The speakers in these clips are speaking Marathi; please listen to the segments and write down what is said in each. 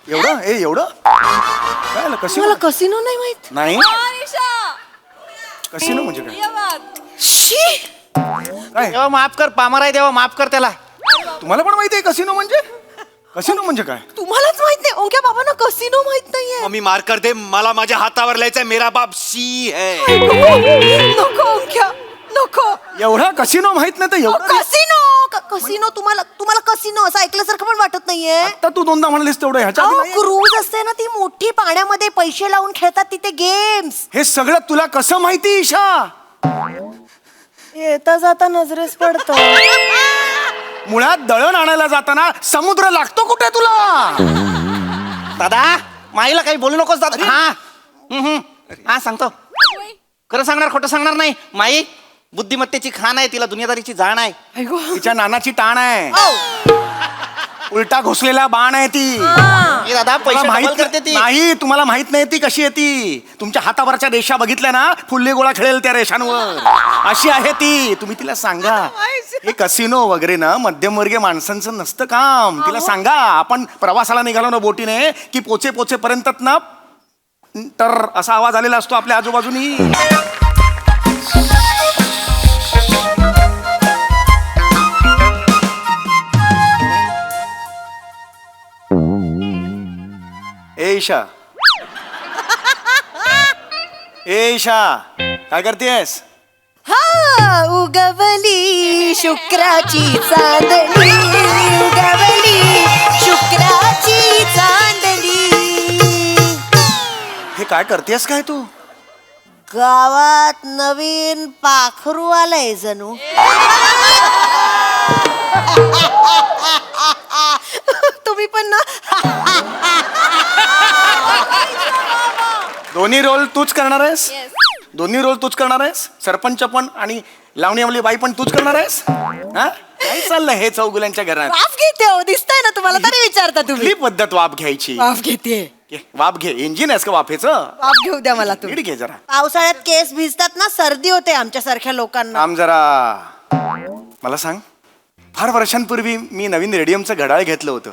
एवढं एवढं काय मला कसिनो नाही माहित. नाही निशा कसिनो म्हणजे काय ये बघ. शी. काय देवा माफ कर, पामर आहे देवा, माफ कर त्याला. तुम्हाला पण माहिती आहे कसिनो म्हणजे काय तुम्हालाच माहित नाही. ओंक्या बाबांना कसिनो माहित नाहीये. मम्मी मार कर दे, मला माझ्या हातावर लिहायचंय मेरा बाप सी है. नको ओंक्या नको. एवढा कसिनो माहित नाही तर एवढं कसिनो तुम्हाला कसिनो असं ऐकल्यासारखं पण वाटत नाहीये. आता तू दोनदा म्हणालीस तेवढं ह्याच्या आधी नाहीये. क्रूज असते ना ती मोठी, पाण्यामध्ये पैसे लावून खेळतात तिथे गेम्स. हे सगळं तुला कसं माहिती ईशा येता जाता नजरेस पडत. मुळात दळण आणायला जाताना समुद्र लागतो कुठे तुला दादा माईला काही बोलू नकोस दादा. हा हा सांगतो. खरं सांगणार, खोटं सांगणार नाही. माई बुद्धिमत्तेची खाण आहे, तिला दुनियादारीची जाण आहे. तिच्या नानाची टाण आहे, उलटा घुसलेला बाण आहे ती. ए दादा पैसे तुम्हाला डबल करते ती. नाही तुम्हाला माहित नाही ती कशी आहे ती. तुमच्या हातावरच्या रेषा बघितल्या ना, फुल्ली गोळा खेळेल त्या रेषांवर, अशी आहे ती. तुम्ही तिला सांगा हे कसिनो वगैरे ना मध्यमवर्गीय माणसांचं नसतं काम. तिला सांगा आपण प्रवासाला निघालो ना बोटीने की पोचेपर्यंत ना तर असा आवाज आलेला असतो आपल्या आजूबाजूनी. ए ईशा काय करतेस? हा उगवली शुक्राची चांदणी, उगवली शुक्राची चांदणी. हे काय करतेस काय तू? गावात नवीन पाखरू आलंय जणू. तुम्ही पण ना. दोन्ही रोल तूच करणार आहेस? दोन्ही रोल तूच करणार आहेस? सरपंच पण आणि लावणीवाली बाई पण तूच करणार आहेस? हा काय चाललंय हे चौगुल्यांच्या घरात? वाफ घेते हो, दिसतंय ना तुम्हाला, तरी विचारता तुम्ही. कुठली पद्धत वाफ घ्यायची? वाफ घेते. वाफ घे. इंजिन आहेस का वाफेचं? वाफ घेऊ द्या मला तुम्ही. नीट घे जरा. पावसाळ्यात केस भिजतात ना, सर्दी होते आमच्या सारख्या लोकांना. थांब जरा. मला सांग, फार वर्षांपूर्वी मी नवीन रेडियमचं घड्याळ घेतलं होतं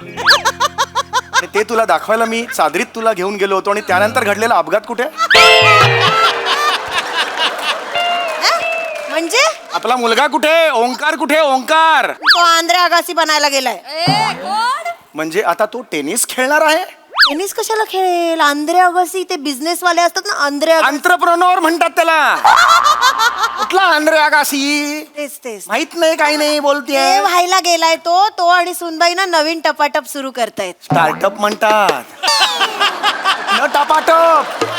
आणि ते तुला दाखवायला मी चादरीत तुला घेऊन गेलो होतो आणि त्यानंतर घडलेला अपघात कुठे? म्हणजे आपला मुलगा कुठे? ओंकार कुठे? ओंकार तो आंध्रे आगासी बनायला गेलाय. म्हणजे आता तो टेनिस खेळणार आहे? टेनिस कशाला खेळेल? आंध्रे अगासी ते बिझनेस वाले असतात ना, आंध्रे एंटरप्रेन्योर म्हणतात त्याला. कुठला आंध्रे आगासी? तेच माहित नाही, काही नाही बोलतेय. ते व्हायला गेलाय तो आणि सुनबाई ना नवीन टपाटप सुरू करतायत. स्टार्टअप म्हणतात न टपाटप.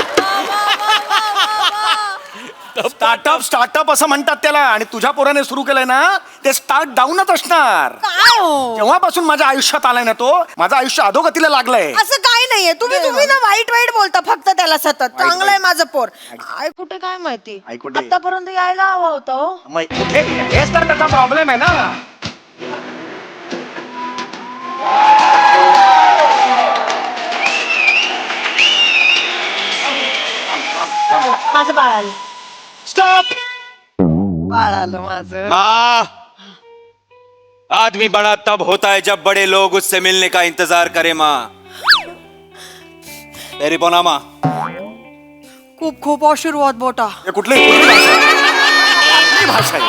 स्टार्टअप असं म्हणतात त्याला. आणि तुझ्या पोराने सुरू केलंय ना ते स्टार्ट डाऊनच असणार. काय हो? जेव्हापासून माझ्या आयुष्यात आलाय ना तो, माझं आयुष्य अधोगतीला लागलंय. असं काय नाहीये. तुम्ही ना वाईट बोलता फक्त त्याला सतत. चांगलं आहे माझं पोर. आय कुठे काय माहिती, आई कुठे? आतापर्यंत यायला हवा होता हो. कुठे? हेच तर त्याचा प्रॉब्लेम आहे ना. माझं बाळ आलं. स्टॉप. बाळ आलं माझं. माँ, आदमी बड़ा तब होता है जब बड़े लोग उससे मिलने का इंतजार करे माँ. तेरी बोना माँ. खूप खूप आशीर्वाद बोटा. हे कुठली भाषा आहे?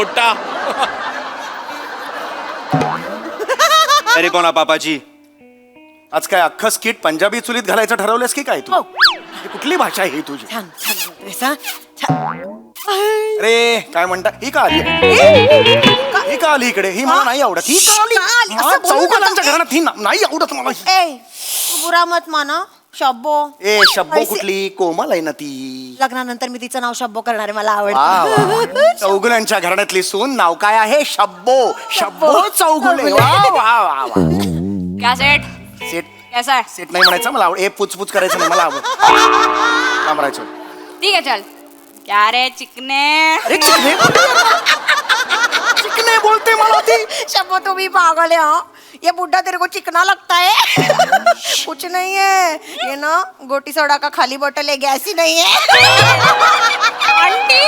ओटा. तेरी बोना पापाजी. आज काय अख्खं स्किट पंजाबी चुलीत घालायचं ठरवलंस की काय तू? ही कुठली भाषा आहे ही तुझी? छान छान बोलतोयस, हा? छान. अरे काय म्हणता? ही का आली? ही का आली इकडे? ही मला नाही आवडत. ही का आली? का आली? असं मला बोलू नका. चौघांच्या घरात ही नाही आवडत मला. ए तू बुरा मत माना. शब्बो. ए शब्बो कुठली? कोमल आहे ना ती. लग्नानंतर मी तिचं नाव शब्बो करणार आहे. मला वा, वा, आवडतं. वा. चौगुल्यांच्या घराण्यातली सून नाव काय आहे? शब्बो. शब्बो चौगुले. वा वा वा वा. क्या सेट सेट कैसा है? सेट नाही म्हणायचं मला आवड. ए पुचपुच करायचं नाही मला आवड. थांबरायचं. ठीक है चल. क्या रे चिकने? अरे चिकने चिकने बोलते मला ती. शब्बो तुम्ही पागल है हाँ? ये बुड्ढा तेरे को चिकना लगता है? कुछ नहीं है, ये ना गोटी सोडा का खाली बोतल है, गैस ही नहीं है. आंटी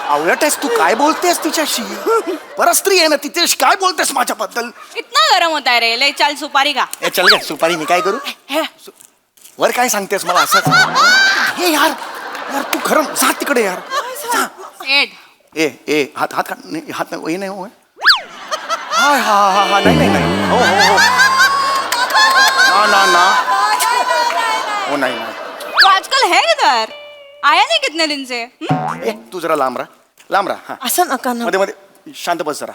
आवडत आहेस तू, काय बोलतेस तिच्याशी? परस्त्री आहे ना तिच्याशी, काय बोलतेस माझ्याबद्दल? कितना गरम होता है रे, ले चल सुपारी खा. ए चल गे सुपारी, मी काय करू? वर काय सांगतेस मला असंच? हे यार यार तू खरं जा तिकडे यार जा. सेठ ए हात हात काढ. नाही, हात नाही, हे नाही हो. हाय हा हा हा नाही नाही नाही हो हो हो ना ना ना हो नाही नाही. तो आजकल है किधर, आया नहीं कितने दिन से. ए तू जरा लांब राहा हा. असं नका ना. मध्ये मध्ये शांत बस जरा.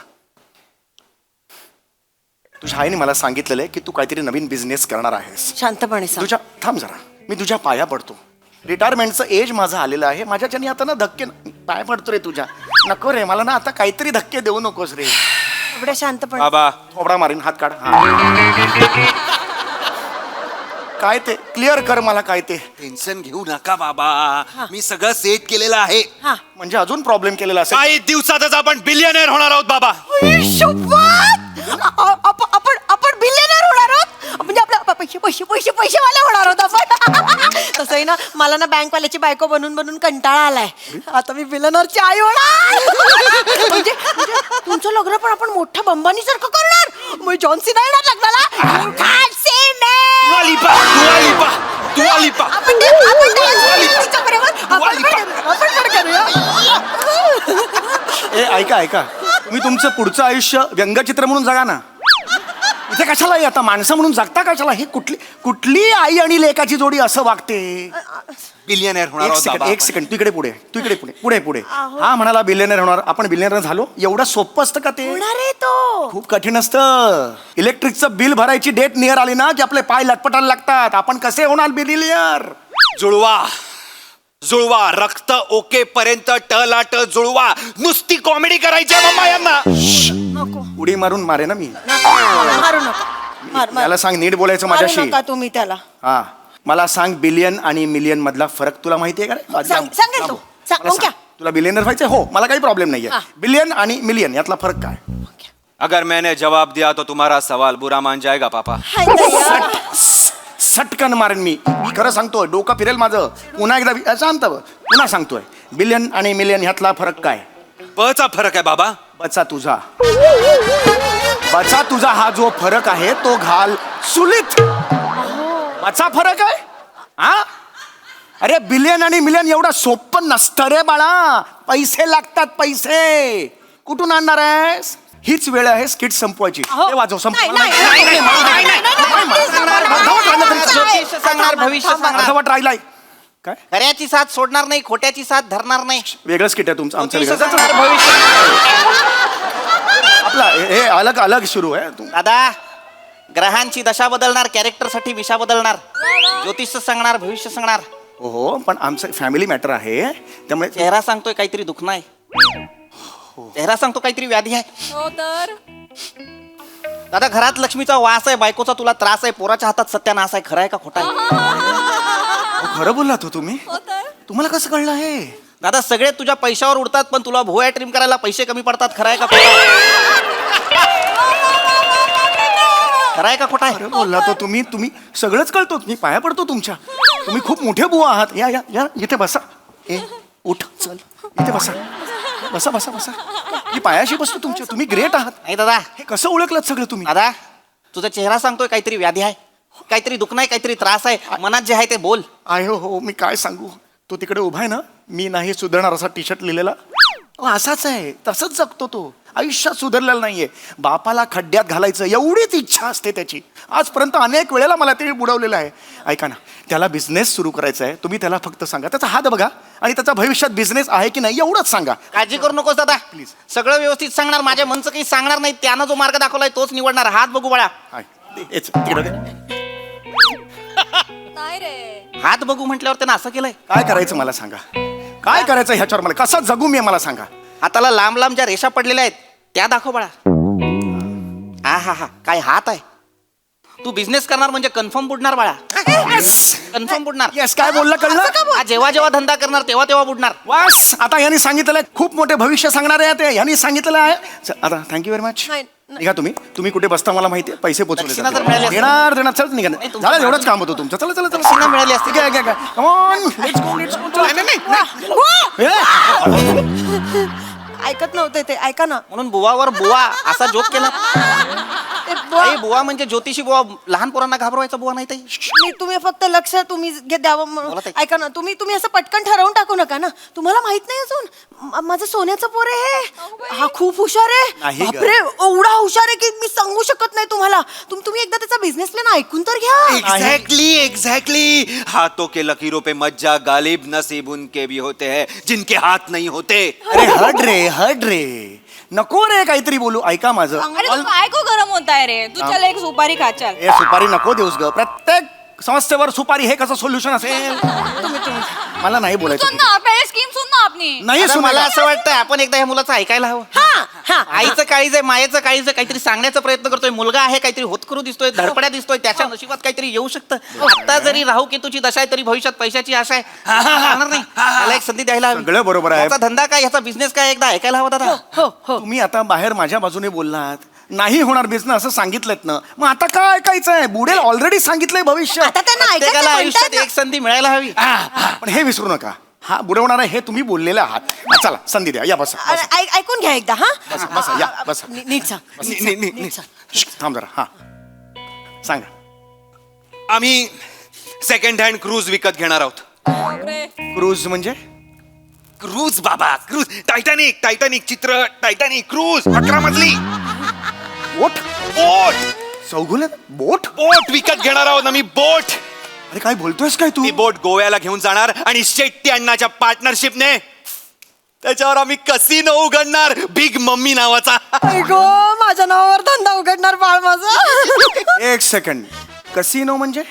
तुझ्या आईने मला सांगितलेलं आहे की तू काहीतरी नवीन बिझनेस करणार आहेस. शांतपणे सांग. तुझ्या थांब जरा, मी तुझ्या पाया पडतो. रिटायरमेंटचं एज माझं आलेलं आहे. माझ्याच्यानी आता ना धक्के पाय पडतो रे तुझ्या. नको रे, मला ना आता काहीतरी धक्के देऊ नकोस रे. एवढ्या शांतपणे. बाबा थोबडा मारीन, हात काढ. हा. काय ते क्लिअर कर मला, काय ते टेन्शन घेऊ नका बाबा, मी सगळं सेट केलेलं आहे. हा. म्हणजे अजून प्रॉब्लेम केलेला असेल. काही दिवसातच आपण बिलियनर होणार आहोत बाबा. आपण बिलियनर होणार आहोत. म्हणजे आपल्या पैसेवाले होणार आहोत आपण. तसंही ना मला ना बँकवाल्याची बायको बनून बनून कंटाळा आलाय. आता मी बिलियनरची आई होणार. म्हणजे तुमचं लग्न पण आपण मोठ्या बंबानी सारखं करणार. मग जॉन्सी नाही येणार लग्नाला. You can't say no. दुआ लिपा, दुआ लिपा, दुआ लिपा. आपण तिच्याबरोबर आपण पण करूया. ए ऐका तुम्ही तुमचं पुढचं आयुष्य व्यंगचित्र म्हणून जगा ना. इथे कशाला आता माणसं म्हणून जगता कशाला? ही कुठली आई आणि लेकाची जोडी असं वागते? बिलियनर होणार आहोत बाबा. एक सेकंड तू इकडे पुढे. हा म्हणाला बिलियनर होणार, आपण बिलियनर झालो. एवढं सोपं असतं का ते? होणार आहे तो. खूप कठीण असतं. इलेक्ट्रिकचं बिल भरायची डेट नियर आली ना की आपले पाय लटपटायला लागतात. आपण कसे होणार बिलियनर? जुळवा रक्त ओके पर्यंत टलाट जुळवा. नुसती कॉमेडी करायची आहे बाबा यांना. नको. उडी मारून मारे ना मी. मारू नका. मार. मला सांग, नीट बोलायचं मारू माझ्याशी. नका तुम्ही त्याला. हा मला सांग, बिलियन आणि मिलियन मधला फरक तुला माहितीये का रे? सांगेल तू. सांग. मला सांग. तुला बिलियनर व्हायचंय? हो, मला काही प्रॉब्लेम नाहीये. बिलियन आणि मिलियन यातला फरक काय? अगर मैंने जवाब दिया तो तुम्हारा सवाल बुरा मान जाएगा पापा. सटकन मारेन मी खरं सांगतोय. डोकं फिरेल माझं. पुन्हा एकदा शांत पुन्हा सांगतोय. बिलियन आणि मिलियन ह्यातला फरक काय? बचा फरक आहे बाबा. बचा तुझा हा जो फरक आहे तो घाल सुलीत. बचा फरक आहे हा? अरे बिलियन आणि मिलियन एवढं सोपं नसतं रे बाळा. पैसे लागतात, पैसे कुठून आणणार आहेस? हीच वेळ आहे स्किट संपवायची. हे वाजव ज्योतिष सांगणार, भविष्य सांगणार. अर्धवट राहिलाय काय? खऱ्याची साथ सोडणार नाही, खोट्याची साथ धरणार नाही. वेगळं स्किट आहे तुमचं, आमचं ज्योतिष वेगळं. सांगणार, भविष्य. आपला हे अलग अलग सुरू आहे. दादा ग्रहांची दशा बदलणार, कॅरेक्टर साठी विषा बदलणार. ज्योतिष सांगणार, भविष्य सांगणार. हो पण आमचं फॅमिली मॅटर आहे त्यामुळे. चेहरा सांगतोय काहीतरी दुःख नाही. चेहरा सांगतो काहीतरी व्याधी आहे. हो तर दादा घरात लक्ष्मीचा वास आहे, बायकोचा तुला त्रास आहे, पोराच्या हातात सत्यानाश आहे. खरं आहे का खोटा आहे? खरं बोललात हो तुम्ही. हो तर तुम्हाला कसं कळलं हे? दादा सगळे तुझ्या पैशावर उडतात पण तुला भोया ट्रिम करायला पैसे कमी पडतात. खरं आहे का खोटा आहे? खरं आहे का खोटा आहे? खरं बोललात हो तुम्ही. तुम्ही सगळंच कळतो. मी पाया पडतो तुमच्या. तुम्ही खूप मोठे बुवा आहात. या या या इथे बसा. उठ चल इथे बसा. बसा बसा बसा. मी पायाशी बसतो तुमच्या. तुम्ही ग्रेट आहात. नाही दादा. हे कसं ओळखलं सगळं तुम्ही? दादा तुझा चेहरा सांगतोय काहीतरी व्याधी आहे, काहीतरी दुःख नाही, काहीतरी त्रास आहे. मनात जे आहे ते बोल. आहे हो. मी काय सांगू. तो तिकडे उभा आहे ना, मी नाही सुधारणार असा टी शर्ट लिहिलेला. असाच आहे. तसंच जगतो तो. आयुष्यात सुधारलेलं नाहीये. बापाला खड्ड्यात घालायचं एवढीच इच्छा असते त्याची. आजपर्यंत अनेक वेळेला मला ते बुडवलेलं आहे. ऐका ना, त्याला बिझनेस सुरू करायचा आहे. तुम्ही त्याला फक्त सांगा, त्याचा हात बघा आणि त्याचा भविष्यात बिझनेस आहे की नाही एवढंच सांगा. काळजी करू नकोस दादा. Please. सगळं व्यवस्थित सांगणार. माझ्या मनचं काही सांगणार नाही. त्यानं जो मार्ग दाखवलाय तोच निवडणार. हात बघू बाळा. हाय. हेच, तिकडं दे. नाही रे. हात बघू म्हटल्यावर त्यानं असं केलंय. काय करायचं मला सांगा. काय करायचं ह्याच्यावर मला कसं जगू मी मला सांगा. हाताला लांब लांब ज्या रेषा पडलेल्या आहेत त्या दाखव बाळा. हा हा हा काय हात आहे. तू बिझनेस करणार म्हणजे कन्फर्म बुडणार बाळा. कन्फर्म बुडणार. येस, काय बोलला कळलं? हा जेव्हा जेव्हा धंदा करणार तेव्हा तेव्हा बुडणार. वास, आता यांनी सांगितलेलं आहे, खूप मोठे भविष्य सांगणार आहे ते. यांनी सांगितलेलं आहे. आता थँक्यू व्हेरी मच. नाही, निघा तुम्ही कुठे बसता मला माहिती आहे. पैसे दक्षिणा जर मिळाली पोचवले असती. देणार चल निघा. तुमचं झालं, एवढंच काम होतं तुमचं. चला चला चला. दक्षिणा मिळाली असती. Come on, let's go, let's go. चला. ए, ऐकत नव्हते ते, ऐका ना. म्हणून बुवावर बुवा असा जोक केला. ते बुवा, आई बुवा म्हणजे ज्योतिषी बुवा, लहान पोरांना घाबरवायचा बुवा नाही ताई. मी तुम्ही फक्त लक्ष तुम्ही द्यावं बोला ताई. ऐका ना, तुम्ही असं पटकन ठरवून टाकू नका ना. तुम्हाला माहित नाही अजून माझं सोन्याचं पोर आहे हे. हा खूप हुशार नाही आहे. ग. बापरे, एवढा हुशार आहे की मी सांगू शकत नाही तुम्हाला. तुम्ही एकदा त्याचा बिझनेस प्लॅन ऐकून तर घ्या. एग्जैक्टली हाथों के लकीरों पे मज्जा गालिब, नसीब उनके भी होते हैं जिनके हाथ नहीं होते. अरे हट रे नको रे काहीतरी बोलू. ऐका माझं. अरे तू काय को गरम होताय रे? तू चल एक सुपारी खा चल. ए सुपारी नको देऊस ग. प्रत्येक समस्येवर सुपारी हे कसं सोल्युशन असेल? मला नाही बोलायचं. सुन ना पहले स्कीम सुन ना अपनी. नाही आता मला सुनायला. असं वाटतं आपण एकदा ह्या मुलाचं ऐकायला हवं. आईचं काळीज आहे, मायेचं काळीज आहे, काहीतरी सांगण्याचा प्रयत्न करतोय. मुलगा आहे, काहीतरी होतकरू दिसतोय, धडपड्या दिसतोय, त्याच्या नशिबात काहीतरी येऊ शकतं. आता जरी राहू केतूची दशा आहे तरी भविष्यात पैशाची आशा आहे. जाणार नाही. त्याला एक संधी द्यायला हवी. सगळं बरोबर आहे. याचा धंदा काय, याचा बिझनेस काय एकदा ऐकायला हवा दादा. तुम्ही आता बाहेर माझ्या बाजूने बोललात, नाही होणार बिझनेस असं सांगितलं ना, मग आता काय ऐकायचं आहे? बुडेल ऑलरेडी सांगितलंय भविष्य. आता त्यांना प्रत्येकाला ऐकायचं आयुष्यात म्हणतात एक संधी मिळायला हवी. पण हे विसरू नका, हा बुडवणार आहे हे तुम्ही बोललेले आहात. चला संधी द्या. या बसा ना. ऐकून घ्या एकदा. हा बसा, या, बसा. नीट सांग. नीट सांग. थांब जरा. हा सांगा. आम्ही सेकंड हँड क्रूज विकत घेणार आहोत. क्रूज म्हणजे? क्रूज बाबा, क्रूज. टायटॅनिक चित्र, टायटॅनिक क्रूज 11 मजली बोट. बोट चौगुले बोट. बोट विकत घेणार आहोत आम्ही. बोट. अरे काय बोलतोयस काय तू? ती बोट गोव्याला घेऊन जाणार आणि शेट्टी अण्णाच्या पार्टनरशिपने त्याच्यावर आम्ही कसिनो उघडणार, बिग मम्मी नावाचा. गो माझ्या नावावर धंदा उघडणार बाळ माझं. एक सेकंड. कसिनो म्हणजे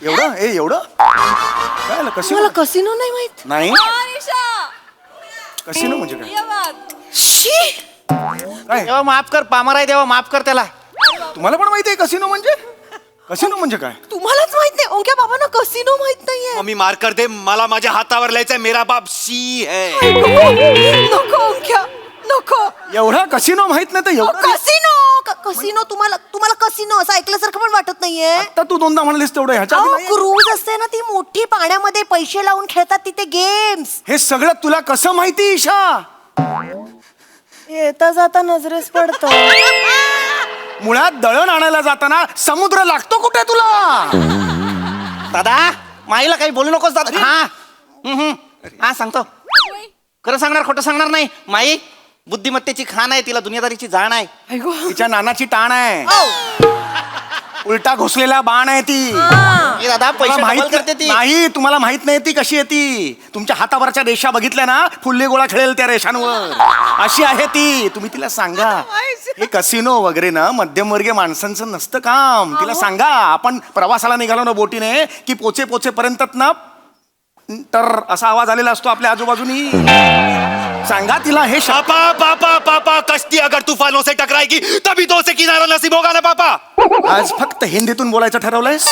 एवढं? एवढं काय मला कसिनो? कसिनो नाही माहित. नाही, निशा कसिनो म्हणजे काय? ये बात. शी, काय तेव्हा माफ कर, पामर आहे तेव्हा माफ कर त्याला. तुम्हाला पण माहिती आहे कसिनो म्हणजे? कसिनो म्हणजे काय? तुम्हालाच माहित नाही? ओंक्या बाबांना कसिनो माहित नाहीये. मम्मी मार कर दे, मला माझ्या हातावर लिहायचंय मेरा बाप सी है. नको ओंक्या, नको. एवढा कसिनो माहित नाही तर एवढं कसिनो तुम्हाला कसिनो असं ऐकल्यासारखं पण वाटत नाहीये. आता तू दोनदा म्हणालीस तेवढं ह्याच्या आधी नाहीये. क्रूज असते ना ती मोठी, पाण्यामध्ये पैसे लावून खेळतात तिथे गेम्स. हे सगळं तुला कसं माहिती ईशा? येता जाता नजरेस पडत. मुळात दळण आणायला जाताना समुद्र लागतो कुठे तुला? दादा माईला काही बोलू नकोस दादा. हा सांगतो. खरं सांगणार खोटं सांगणार नाही. माई बुद्धिमत्तेची खान आहे, तिला दुनियादारीची जाण आहे. तिच्या नानाची टाण आहे, उलटा घुसलेला बाण आहे ती. ए दादा पैसे तुम्हाला डबल माहित करते ती. नाही, तुम्हाला माहित नाही ती कशी आहे ती. तुमच्या हातावरच्या रेषा बघितल्या ना, फुल्ले गोळा खेळेल त्या रेषांवर. अशी आहे ती. तुम्ही तिला सांगा हे कसिनो वगैरे ना मध्यमवर्गीय माणसांचं नसतं काम. तिला सांगा आपण प्रवासाला निघालो ना बोटीने की पोचेपर्यंत ना तर असा आवाज आलेला असतो आपल्या आजूबाजूनी. सांगा तिला हे पापा कश्ती अगर तूफानों से टकराएगी तभी तो उसे किनारा नसीब होगा ना पापा. आज फक्त हिंदीतून बोलायचं ठरवलंयस?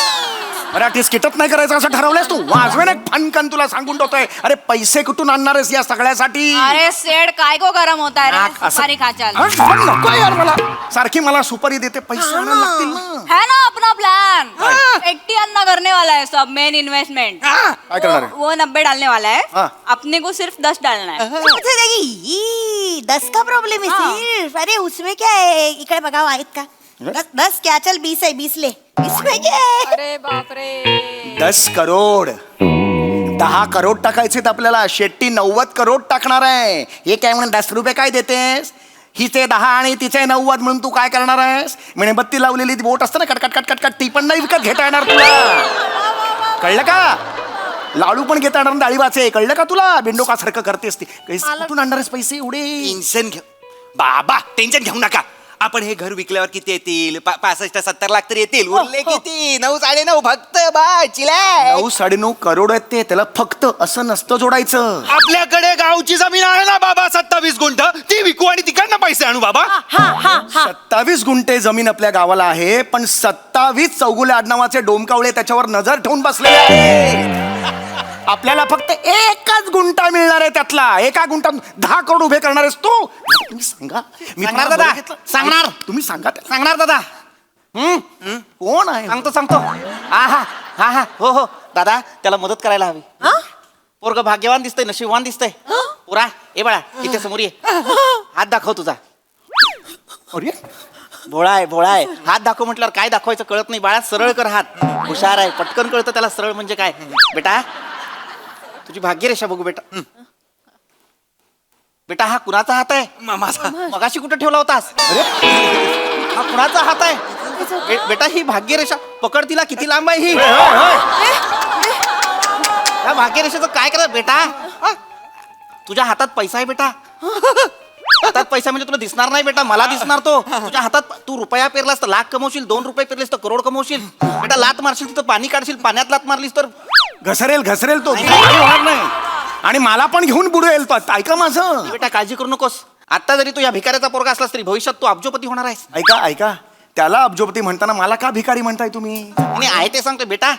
मराठी स्किटच नाही करायचं असं ठरवलंयस तू? वाजवे ना फनकन तुला सांगून ठेवतोय. अरे पैसे कुठून आणणार आहेस या सगळ्यासाठी? अरे सेड काय को गरम होताय रे? असं- सुपारी खा चल. हा, पण नको यार मला. सारखी मला सुपारी देते, पैसे आणायला लागतील ना. है ना अपना प्लान. एकटी अन्ना करने वाला है सब मेन इन्वेस्टमेंट. काय करणार आहे? वो 90 डालने वाला है. हाँ. अपने को सिर्फ 10 डालना है. 10 का प्रॉब्लेम है सिर्फ. अरे उसमें क्या है? इकडे बघा आहेत का? 10 क्या? चल 20 है, 20 ले. इसमें क्या है? अरे बाप रे. 10 करोड 10 करोड टाकायचे आपल्याला. शेट्टी 90 करोड टाकणार आहे. हे काय म्हणून 10 रुपये काय देतेस? हिचे 10 आणि तिचे 90 म्हणून तू काय करणार आहेस? मेणबत्ती लावलेली ती बोट असते ना कटकट कटकट, ती पण नाही विकत घेता येणार तुला. कळलं का? लाडू पण घेता येणार, डाळी वाचे. कळलं का तुला? बिंडोकासारखं करतेस ती. कुठून आणणार आहेस पैसे एवढे? टेन्शन घेऊ बाबा, टेन्शन घेऊ नका. आपण हे घर विकल्यावर किती येतील? 65-70 लाख तरी येतील. उरले किती? 9 9.5 फक्त बा चिला. 9 9.5 करोड आहेत ते. त्याला फक्त असं नसतं जोडायचं. आपल्याकडे गावची जमीन आहे ना बाबा 27 गुंठ, ती विकू आणि तिकडनं पैसे पैसे आणू बाबा? हा हा हा 27 गुंठे जमीन आपल्या गावाला आहे, पण 27 चौगुले आडनावाचे डोमकावळे त्याच्यावर नजर ठेवून बसलेले आहेत. आपल्याला फक्त एकच गुंठा मिळणार आहे, त्यातला एका गुंठात 10 करोड उभे करणार आहेस तू. तुम्ही सांगा. मी सांगणार तुम्हाला दादा, बरं घेतलं. सांगणार. तुम्ही सांगा त्याला. सांगणार दादा. कोण आहे? सांगतो हा हा हा हा हो हो दादा, त्याला मदत करायला हवी. हा? पोरग भाग्यवान दिसतंय, नशीबवान दिसतंय. पुरा ए बाळा, इथे समोर ये. हात दाखव तुझा. अरे भोळा आहे. हात दाखव म्हटल्यावर काय दाखवायचं कळत नाही बाळा. सरळ कर हात. हुशार आहे, पटकन कळतं त्याला सरळ म्हणजे काय. बेटा तुझी भाग्यरेषा बघू बेटा. बेटा हा कुणाचा हात आहे? माझा. मगाशी कुठे ठेवला होतास? अरे हा कुणाचा हात आहे? बेटा ही भाग्यरेषा पकड, तिला किती लांब आहे ही. या भाग्यरेषेचं काय करा बेटा? तुझ्या हातात पैसा आहे बेटा. हातात पैसा म्हणजे तुला दिसणार नाही बेटा, मला दिसणार तो. तुझ्या हातात तू रुपया पेरलास तर लाख कमवशील, 2 रुपये पेरलेस तर करोड कमवशील. बेटा लात मारशील तर पाणी काढशील, पाण्यात लात मारलीस तर घसरेल तो काही होणार नाही. आणि मला पण घेऊन बुडेल तो. ऐका माझं. बेटा काळजी करू नकोस. आता जरी तू या भिकाऱ्याचा पोरगा असलास तरी भविष्यात तू अब्जोपती होणार आहेस. ऐका त्याला अब्जोपती म्हणताना मला का भिकारी म्हणताय तुम्ही? मी आहे ते सांगतो बेटा.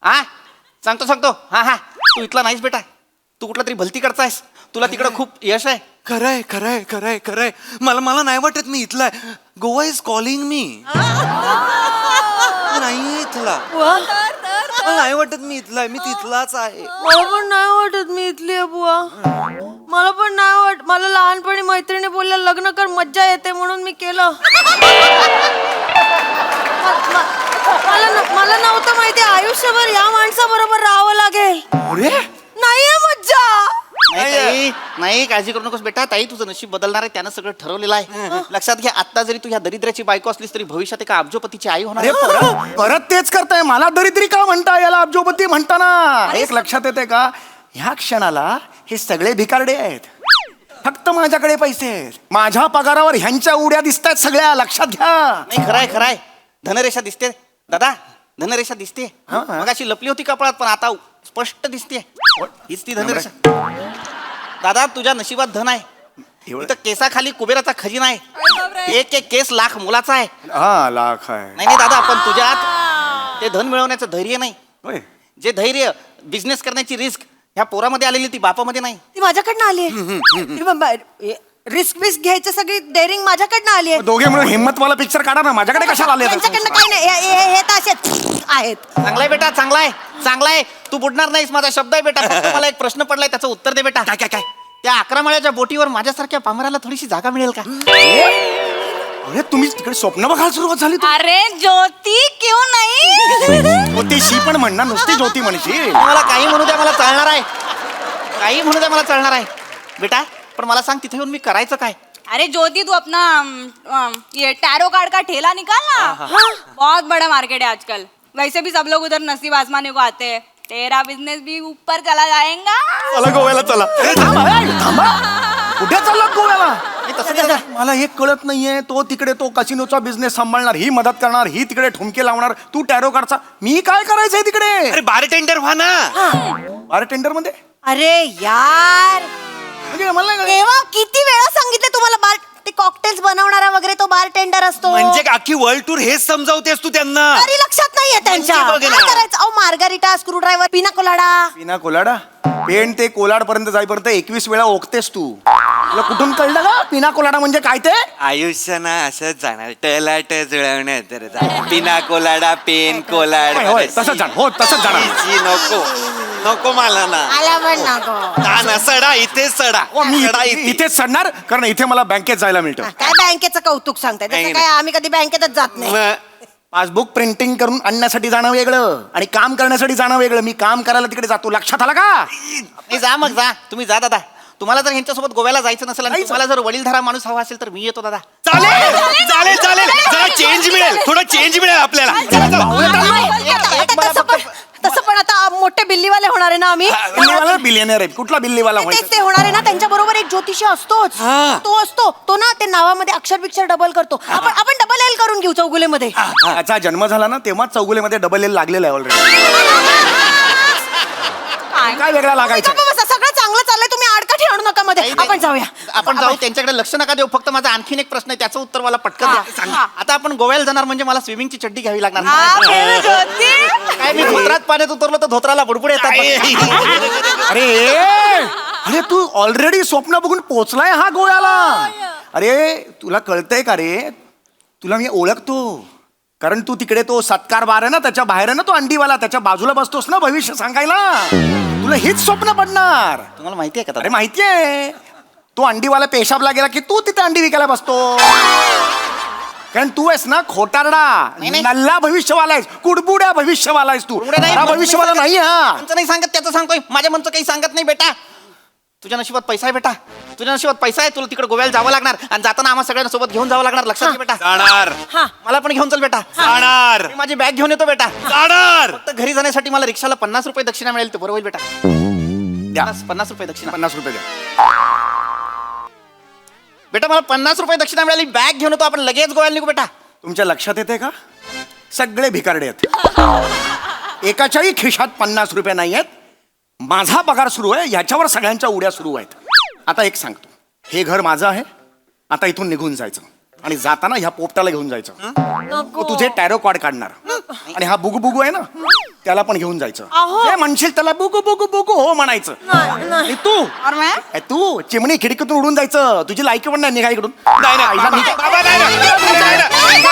हा सांगतो हा तू इथला नाहीस बेटा. तू कुठला तरी भलतीकडचा आहेस. तुला तिकडं खूप यश आहे. खरंय. मला नाही वाटत मी इथला आहे. Goa is calling me. नाही इथला. मला नाही वाटत मी इथला आहे. मी तिथलाच आहे. मला पण नाही वाटत मी इथली आहे बुवा. मला पण नाही वाटत. मला लहानपणी मैत्रिणी बोलल्या लग्न कर मज्जा येते म्हणून मी केलं. मला नव्हतं माहिती आयुष्यभर या माणसाबरोबर राहावं लागेल. अरे नाहीये मज्जा. नाही काळजी करू नकोस बेटा. ताई तुझं नशीब बदलणार आहे, त्यानं सगळं ठरवलेलं आहे. लक्षात घ्या, आता जरी तू ह्या दरिद्राची बायको असलीस तरी भविष्यात एका अब्जोपतीची आई होणार अरे आहे. परत तेच करताय. मला दरिद्री का म्हणता याला अब्जोपती म्हणताना? एक लक्षात येते का, ह्या क्षणाला हे सगळे भिकारडे आहेत. फक्त माझ्याकडे पैसे आहेत. माझ्या पगारावर ह्यांच्या उड्या दिसत आहेत सगळ्या. लक्षात घ्या. नाही खरंय. धनरेषा दिसते दादा, धनरेषा दिसते. मगाशी लपली होती कपाळात पण आता स्पष्ट दिसते. हीच ती धनरेषा. दादा तुझ्या नशिबात धन आहे. इथं केसाखाली कुबेराचा खजिना आहे. एक केस लाख मोलाचा आहे. हा लाख आहे. नाही दादा, पण तुझ्यात ते धन मिळवण्याचं धैर्य नाही. होय. जे धैर्य, बिझनेस करण्याची रिस्क ह्या पोरामध्ये आलेली ती बापामध्ये नाही. ती माझ्याकडनं आली. रिस्क घ्यायचं सगळी डेअरिंग माझ्याकडनं आली आहे. दोघे मिळून हिम्मतवाला पिक्चर काढा ना. माझ्याकडे कशाला आले? त्यांच्याकडनं काही नाही. हे तर असेच आहेत. चांगलाय बेटा, चांगलाय. तू बुडणार नाहीस, माझा शब्द आहे बेटा. फक्त मला एक प्रश्न पडलाय, त्याचं उत्तर दे बेटा. काय त्या 11 माळ्याच्या बोटीवर माझ्यासारख्या पामराला थोडीशी जागा मिळेल का? अरे तुम्ही तिकडे स्वप्न बघायला सुरुवात झाली. अरे ज्योती क्यों नाही? ज्योतिषी पण म्हणणार, नुसती ज्योती म्हणशील. मला काही म्हणू द्या, मला चालणार आहे. बेटा पण मला सांग, तिथे येऊन मी करायचं काय? अरे ज्योति तू अपना ये टैरो कार्ड का ठेला निकाल ना. बहुत बड़ा मार्केट है आजकल. वैसे भी सब लोग उधर नसीब आजमाने को आते हैं. तेरा बिजनेस भी ऊपर चला जाएगा. चला गोव्याला चला. थांबा. कुठे चालला गोव्याला? नाही, तसं नाही दादा. मला हे कळत नाहीये. तो तिकडे तो कसिनोचा बिझनेस सांभाळणार, ही मदत करणार, ही तिकडे ठुमके लावणार, तू टॅरो काढचा. मी काय करायचंय तिकडे? अरे बारटेंडर व्हा ना. बार टेंडर मध्ये अरे यार, म्हणजे मला नाही कळत. तेव्हा किती वेळा सांगितले तुम्हाला बार ते कॉकटेल्स बनवणारा वगैरे तो बार टेंडर असतो. म्हणजे अख्खी वर्ल्ड टूर हेच समजावतेस तू त्यांना. तरी लक्षात नाहीये त्यांच्या. म्हणजे बघ ना. काय करायचं? अहो मार्गारिटा, स्क्रू ड्रायव्हर, पिना कोलाडा. पिना कोलाडा पेन ते कोलाड पर्यंत जाईपर्यंत 21 वेळा ओकतेस तू. तुला कुठून कळलं का पिना कोलाडा म्हणजे काय ते? आयुष्य ना असंच जाणार. टलाट जुळवण्यात तर पिना कोलाडा, पेन कोलाड. होय, तसंच जाणार. हो तसंच जाणार. नको मला ना. आला पण नको. ना सडा इथे सडा. मी सडा इथेच चढणार, कारण इथे मला बँकेत जायला मिळतं. काय बँकेचं कौतुक सांगताय? नाही, त्याचं काय, आम्ही कधी बँकेतच जात नाही. पासबुक प्रिंटिंग करून आणण्यासाठी जाणं वेगळं आणि काम करण्यासाठी जाणं वेगळं. मी काम करायला तिकडे जातो. लक्षात आला का? नाही, जा मग जा. तुम्ही जा दादा. तुम्हाला जर ह्यांच्यासोबत गोव्याला जायचं नसेल आणि तुम्हाला जर वडीलधारा माणूस हवा असेल तर मी येतो दादा. चालेल. जरा चेंज मिळेल, थोडं चेंज मिळेल आपल्याला. तसं पण आता मोठे बिल्लीवाले होणार आहे ना आम्ही. बिलियनर आहे. कुठला बिल्लीवाला तेच व्हायचं? ते होणार आहे ना. त्यांच्या बरोबर एक ज्योतिषी असतोच. तो असतो तो ना, ते नावामध्ये अक्षर बिक्षर डबल करतो. आपण डबल एल करून घेऊ चौगुलेमध्ये. त्याचा जन्म झाला ना तेव्हा चौगुलेमध्ये डबल एल लागलेला आहे ऑलरेडी. काय वेगळा लागायचं? सगळं चांगलं चाललंय, तुम्ही आडकाठी आणून करू नका मध्ये. आपण जाऊया. आपण जाऊ, त्यांच्याकडे लक्ष नका देऊ. फक्त माझा आणखीन एक प्रश्न आहे, त्याचं उत्तर मला पटकन हा, द्या. हा. आता आपण गोव्याला जाणार म्हणजे मला स्विमिंगची चड्डी घ्यावी लागणार. हा, खेळत होती. काय मी धोत्रात पाण्यात उतरलो तर धोत्राला बुडबुड येतात. अरे अरे तू ऑलरेडी स्वप्न बघून पोचलाय हा गोव्याला. अरे तुला कळतंय का रे, तुला मी ओळखतो. कारण तू तिकडे तो सत्कार बार आहे ना, त्याच्या बाहेर आहे ना तो अंडीवाला, त्याच्या बाजूला बसतोस ना भविष्य सांगायला. तुला हेच स्वप्न पडणार. तुम्हाला माहिती आहे का अरे माहितीये, तो अंडीवाला पेशाबला गेला की तू तिथे अंडी विकायला बसतो. कारण तू आहेस ना खोटारडा, नाही. नल्ला भविष्यवाला आहेस, कुडबुड्या भविष्यवाला आहेस तू. कुडबुड्या नाही, खरा भविष्यवाला नाही हा. आमचं नाही सांगत, त्याचं सांगतोय. माझ्या मनचं काही सांगत नाही बेटा. तुझ्या नशिबात पैसा आहे बेटा, तुझ्या नशिबात पैसा आहे. तुला तिकडे गोव्याला जावं लागणार आणि जाताना आम्हाला सगळ्यांना सोबत घेऊन जावं लागणार. लक्षात घे बेटा. जाणार हा मला पण घेऊन चल बेटा. जाणार मी माझी बॅग घेऊन येतो बेटा. जाणार. फक्त घरी जाण्यासाठी मला रिक्षाला 50 रुपये दक्षिणा मिळेल, ते बरोबर होईल बेटा. द्या 50 रुपये दक्षिणा. 50 रुपये द्या. बेटा मला 50 रुपये दक्षिणा मिळाली, बॅग घेऊन येतो, आपण लगेच गोव्याला निघू बेटा. तुमच्या लक्षात येते का, सगळे भिकारडे आहेत. एकाच्याही खिशात 50 रुपये नाही आहेत. माझा पगार सुरू आहे, ह्याच्यावर सगळ्यांच्या उड्या सुरू आहेत. आता एक सांगतो, हे घर माझं आहे. आता इथून निघून जायचं आणि जाताना ह्या पोपटाला घेऊन जायचं. नको. तू तुझे टॅरो कार्ड काढणार आणि हा बुगू बुगू आहे ना, त्याला पण घेऊन जायचं. अहो. जे म्हणशील त्याला बुगू बुगू बुगू हो म्हणायचं. नाही. आणि तू और मैं ए, तू चिमणी खिडकीतून उडून जायचं. तुझी लायकी पण नाही निघा इकडून. नाही नाही बाबा, नाही, नाही.